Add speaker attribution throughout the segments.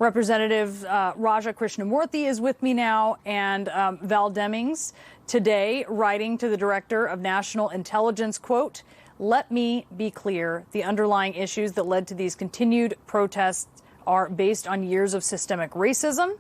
Speaker 1: Representative Raja Krishnamoorthi is with me now, and Val Demings today writing to the Director of National Intelligence, quote, "Let me be clear, the underlying issues that led to these continued protests are based on years of systemic racism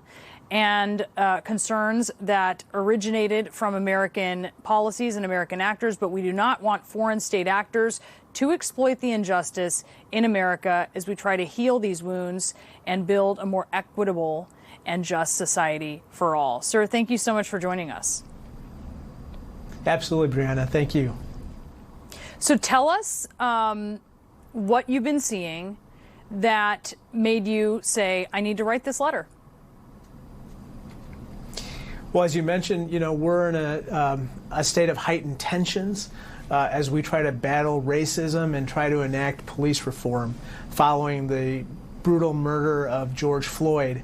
Speaker 1: and concerns that originated from American policies and American actors, but we do not want foreign state actors to exploit the injustice in America as we try to heal these wounds and build a more equitable and just society for all." Sir, thank you so much for joining us.
Speaker 2: Absolutely, Brianna. Thank you.
Speaker 1: So tell us what you've been seeing that made you say, I need to write this letter.
Speaker 2: Well, as you mentioned, we're in a state of heightened tensions as we try to battle racism and try to enact police reform following the brutal murder of George Floyd.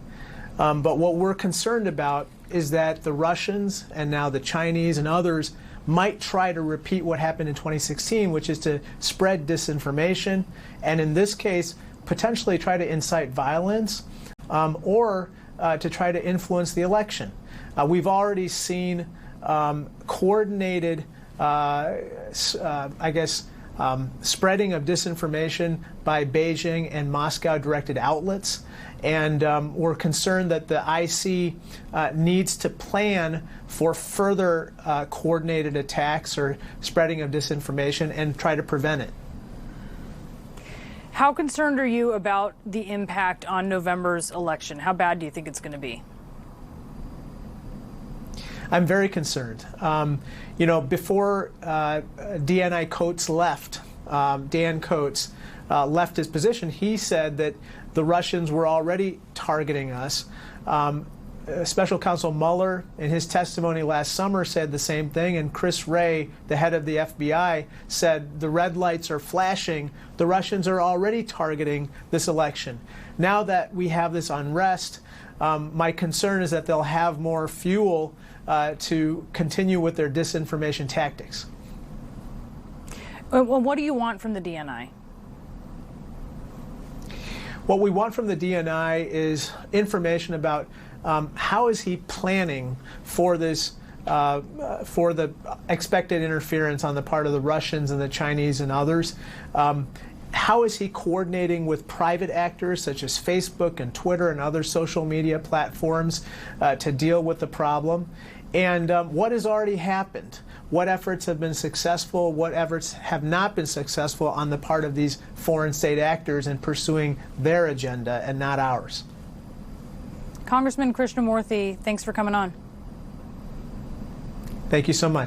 Speaker 2: But what we're concerned about is that the Russians and now the Chinese and others might try to repeat what happened in 2016, which is to spread disinformation, and in this case, potentially try to incite violence or to try to influence the election. We've already seen coordinated, spreading of disinformation by Beijing and Moscow-directed outlets. And we're concerned that the IC needs to plan for further coordinated attacks or spreading of disinformation and try to prevent it.
Speaker 1: How concerned are you about the impact on November's election? How bad do you think it's going to be?
Speaker 2: I'm very concerned. Before DNI Coates left, Dan Coates left his position, he said that the Russians were already targeting us. Special Counsel Mueller, in his testimony last summer, said the same thing, and Chris Wray, the head of the FBI, said the red lights are flashing. The Russians are already targeting this election. Now that we have this unrest, my concern is that they'll have more fuel to continue with their disinformation tactics.
Speaker 1: Well, what do you want from the DNI?
Speaker 2: What we want from the DNI is information about how is he planning for this, for the expected interference on the part of the Russians and the Chinese and others. How is he coordinating with private actors such as Facebook and Twitter and other social media platforms to deal with the problem? And what has already happened? What efforts have been successful? What efforts have not been successful on the part of these foreign state actors in pursuing their agenda and not ours?
Speaker 1: Congressman Krishnamoorthi, thanks for coming on.
Speaker 2: Thank you so much.